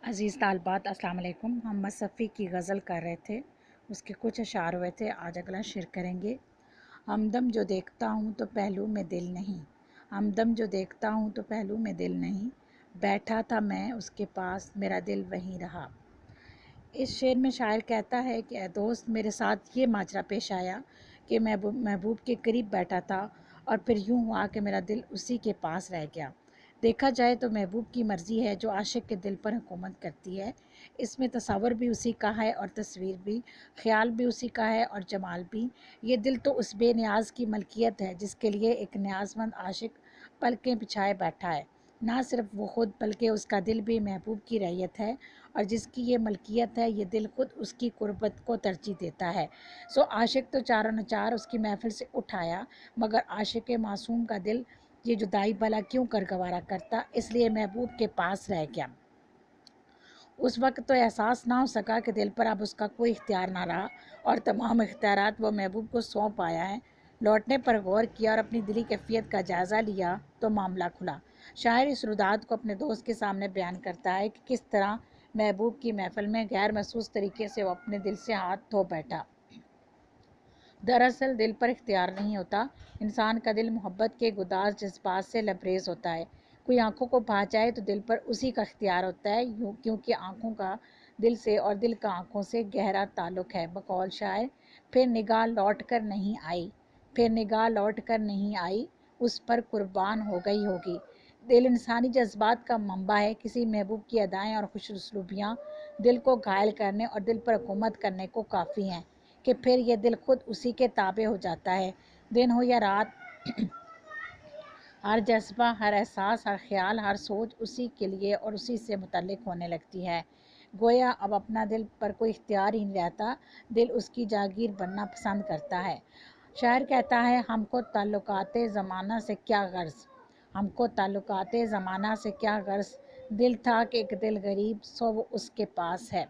عزیز طالبات السلام علیکم۔ ہم مصفی کی غزل کر رہے تھے، اس کے کچھ اشعار ہوئے تھے، آج اگلا شعر کریں گے۔ ہمدم جو دیکھتا ہوں تو پہلو میں دل نہیں، ہمدم جو دیکھتا ہوں تو پہلو میں دل نہیں، بیٹھا تھا میں اس کے پاس میرا دل وہیں رہا۔ اس شعر میں شاعر کہتا ہے کہ اے دوست، میرے ساتھ یہ ماجرا پیش آیا کہ محبوب کے قریب بیٹھا تھا اور پھر یوں ہوا کہ میرا دل اسی کے پاس رہ گیا۔ دیکھا جائے تو محبوب کی مرضی ہے جو عاشق کے دل پر حکومت کرتی ہے۔ اس میں تصور بھی اسی کا ہے اور تصویر بھی، خیال بھی اسی کا ہے اور جمال بھی۔ یہ دل تو اس بے نیاز کی ملکیت ہے جس کے لیے ایک نیاز مند عاشق پلکیں بچھائے بیٹھا ہے۔ نہ صرف وہ خود بلکہ اس کا دل بھی محبوب کی رعیت ہے، اور جس کی یہ ملکیت ہے یہ دل خود اس کی قربت کو ترجیح دیتا ہے۔ سو عاشق تو چاروں نچار اس کی محفل سے اٹھایا، مگر عاشق معصوم کا دل یہ جدائی بھلا کیوں کر گوارا کرتا، اس لیے محبوب کے پاس رہ گیا۔ اس وقت تو احساس نہ ہو سکا کہ دل پر اب اس کا کوئی اختیار نہ رہا اور تمام اختیارات وہ محبوب کو سونپ آیا ہے۔ لوٹنے پر غور کیا اور اپنی دلی کیفیت کا جائزہ لیا تو معاملہ کھلا۔ شاعر اس روداد کو اپنے دوست کے سامنے بیان کرتا ہے کہ کس طرح محبوب کی محفل میں غیر محسوس طریقے سے وہ اپنے دل سے ہاتھ دھو بیٹھا۔ دراصل دل پر اختیار نہیں ہوتا، انسان کا دل محبت کے گداز جذبات سے لبریز ہوتا ہے۔ کوئی آنکھوں کو بھا جائے تو دل پر اسی کا اختیار ہوتا ہے، کیونکہ آنکھوں کا دل سے اور دل کا آنکھوں سے گہرا تعلق ہے۔ بقول شاعر، پھر نگاہ لوٹ کر نہیں آئی، پھر نگاہ لوٹ کر نہیں آئی، اس پر قربان ہو گئی ہوگی۔ دل انسانی جذبات کا منبع ہے۔ کسی محبوب کی ادائیں اور خوش اسلوبیاں دل کو گھائل کرنے اور دل پر حکومت کرنے کو کافی ہیں کہ پھر یہ دل خود اسی کے تابع ہو جاتا ہے۔ دن ہو یا رات، ہر جذبہ، ہر احساس، ہر خیال، ہر سوچ اسی کے لیے اور اسی سے متعلق ہونے لگتی ہے۔ گویا اب اپنا دل پر کوئی اختیار ہی نہیں رہتا، دل اس کی جاگیر بننا پسند کرتا ہے۔ شاعر کہتا ہے، ہم کو تعلقات زمانہ سے کیا غرض، ہم کو تعلقات زمانہ سے کیا غرض، دل تھا کہ ایک دل غریب سو وہ اس کے پاس ہے۔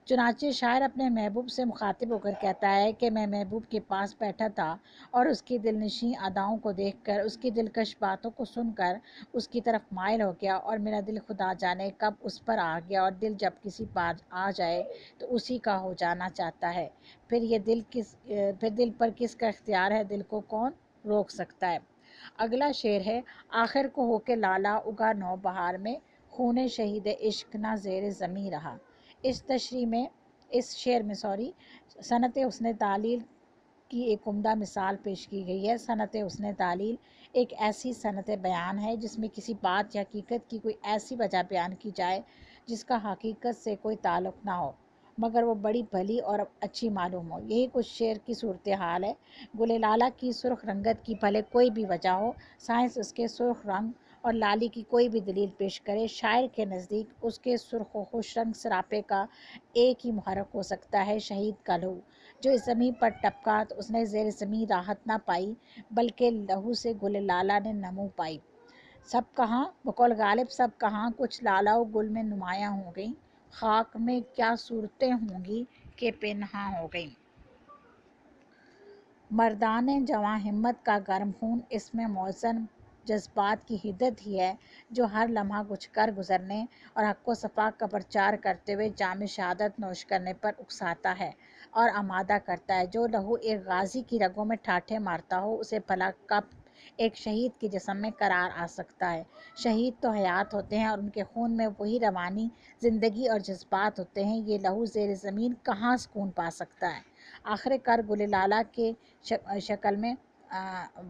چنانچہ شاعر اپنے محبوب سے مخاطب ہو کر کہتا ہے کہ میں محبوب کے پاس بیٹھا تھا اور اس کی دل نشیں اداؤں کو دیکھ کر، اس کی دلکش باتوں کو سن کر اس کی طرف مائل ہو گیا، اور میرا دل خدا جانے کب اس پر آ گیا، اور دل جب کسی پر آ جائے تو اسی کا ہو جانا چاہتا ہے۔ پھر دل پر کس کا اختیار ہے، دل کو کون روک سکتا ہے۔ اگلا شعر ہے، آخر کو ہو کے لالا اگا نو بہار میں، خون شہید عشق نہ زیر زمیں رہا۔ اس شعر میں صنعت حسن تعلیل کی ایک عمدہ مثال پیش کی گئی ہے۔ صنعت حسن تعلیل ایک ایسی صنعت بیان ہے جس میں کسی بات یا حقیقت کی کوئی ایسی وجہ بیان کی جائے جس کا حقیقت سے کوئی تعلق نہ ہو، مگر وہ بڑی بھلی اور اچھی معلوم ہو۔ یہی کچھ شعر کی صورتحال ہے۔ گل لالہ کی سرخ رنگت کی بھلے کوئی بھی وجہ ہو، سائنس اس کے سرخ رنگ اور لالی کی کوئی بھی دلیل پیش کرے، شاعر کے نزدیک اس کے سرخ و خوش رنگ سراپے کا ایک ہی محرک ہو سکتا ہے، شہید کا لہو۔ جو اس زمیں پر ٹپکا تو اس نے زیر زمیں راحت نہ پائی، بلکہ لہو سے گل لالہ نے نمو پائی۔ سب کہاں، بقول غالب سب کہاں، کچھ لالہ و گل میں نمایاں ہو گئیں، خاک میں کیا صورتیں ہوں گی کہ پنہاں ہو گئیں۔ مردان جواں ہمت کا گرم خون اس میں موزن جذبات کی حدت ہی ہے جو ہر لمحہ کچھ کر گزرنے اور حق و صفا کا پرچار کرتے ہوئے جام شہادت نوش کرنے پر اکساتا ہے اور آمادہ کرتا ہے۔ جو لہو ایک غازی کی رگوں میں ٹھاٹھے مارتا ہو، اسے بھلا کب ایک شہید کے جسم میں قرار آ سکتا ہے۔ شہید تو حیات ہوتے ہیں اور ان کے خون میں وہی روانی زندگی اور جذبات ہوتے ہیں، یہ لہو زیر زمین کہاں سکون پا سکتا ہے۔ آخر کار گل لالہ کے شکل میں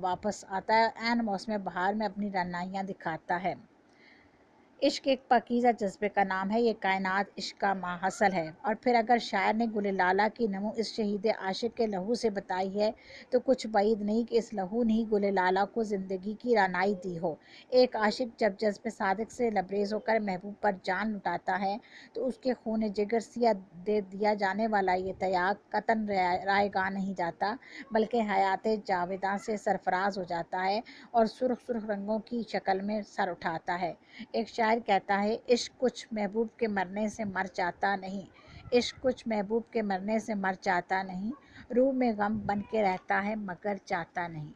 واپس آتا ہے، عین موسم بہار میں اپنی رعنائیاں دکھاتا ہے۔ عشق ایک پاکیزہ جذبے کا نام ہے، یہ کائنات عشق کا ماحصل ہے۔ اور پھر اگر شاعر نے گل لالہ کی نمو اس شہید عاشق کے لہو سے بتائی ہے تو کچھ بعید نہیں کہ اس لہو نے ہی گل لالہ کو زندگی کی رعنائی دی ہو۔ ایک عاشق جب جذب صادق سے لبریز ہو کر محبوب پر جان لٹاتا ہے تو اس کے خون جگر سیاہ دے دیا جانے والا یہ تیاگ قطعاً رائے گاہ نہیں جاتا، بلکہ حیات جاوداں سے سرفراز ہو جاتا ہے اور سرخ سرخ رنگوں کی شکل میں سر اٹھاتا ہے۔ ایک شاعر کہتا ہے، عشق کچھ محبوب کے مرنے سے مر جاتا نہیں، عشق کچھ محبوب کے مرنے سے مر جاتا نہیں، روح میں غم بن کے رہتا ہے مگر جاتا نہیں۔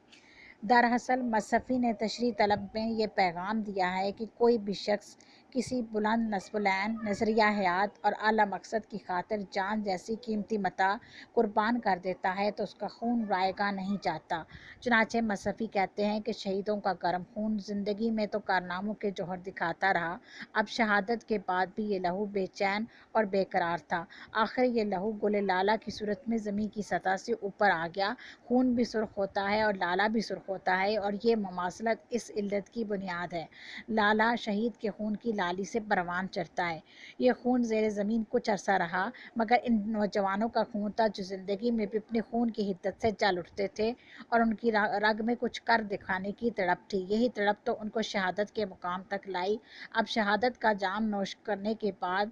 دراصل مصفی نے تشریح طلب میں یہ پیغام دیا ہے کہ کوئی بھی شخص کسی بلند نسبالعین، نظریہ حیات اور اعلیٰ مقصد کی خاطر جان جیسی قیمتی متاع قربان کر دیتا ہے تو اس کا خون رائگاں نہیں جاتا۔ چنانچہ مصطفی کہتے ہیں کہ شہیدوں کا گرم خون زندگی میں تو کارناموں کے جوہر دکھاتا رہا، اب شہادت کے بعد بھی یہ لہو بے چین اور بے قرار تھا۔ آخر یہ لہو گل لالہ کی صورت میں زمین کی سطح سے اوپر آ گیا، خون بھی سرخ ہوتا ہے اور لالہ بھی سرخ ہوتا ہے، اور یہ مماثلت اس علت کی بنیاد ہے۔ لالہ شہید کے خون کی لالی سے پروان چڑھتا ہے۔ یہ خون زیر زمین کچھ عرصہ رہا، مگر ان نوجوانوں کا خون تھا جو زندگی میں بھی اپنے خون کی حدت سے جل اٹھتے تھے، اور ان کی رگ میں کچھ کر دکھانے کی تڑپ تھی۔ یہی تڑپ تو ان کو شہادت کے مقام تک لائی۔ اب شہادت کا جام نوش کرنے کے بعد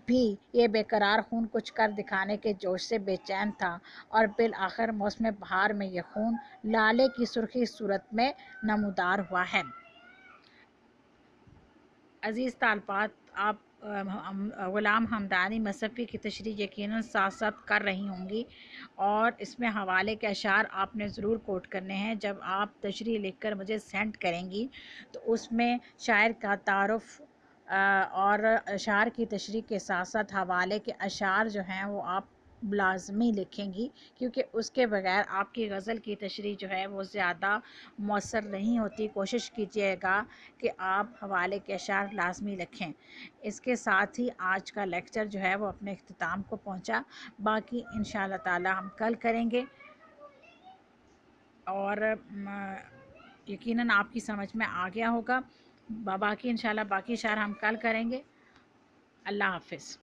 بھی یہ بے قرار خون کچھ کر دکھانے کے جوش سے بے چین تھا، اور بالآخر موسم بہار میں یہ خون لالے کی سرخی صورت میں نمودار ہوا ہے۔ عزیز طالبات، آپ غلام حمدانی مصطفی کی تشریح یقیناً ساتھ ساتھ کر رہی ہوں گی، اور اس میں حوالے کے اشعار آپ نے ضرور کوٹ کرنے ہیں۔ جب آپ تشریح لکھ کر مجھے سینڈ کریں گی تو اس میں شاعر کا تعارف اور اشعار کی تشریح کے ساتھ ساتھ حوالے کے اشعار جو ہیں وہ آپ لازمی لکھیں گی، کیونکہ اس کے بغیر آپ کی غزل کی تشریح جو ہے وہ زیادہ مؤثر نہیں ہوتی۔ کوشش کیجیے گا کہ آپ حوالے کے اشعار لازمی لکھیں۔ اس کے ساتھ ہی آج کا لیکچر جو ہے وہ اپنے اختتام کو پہنچا۔ باقی انشاءاللہ تعالی ہم کل کریں گے، اور یقیناً آپ کی سمجھ میں آ گیا ہوگا۔ باقی انشاءاللہ باقی اشعار ہم کل کریں گے۔ اللہ حافظ۔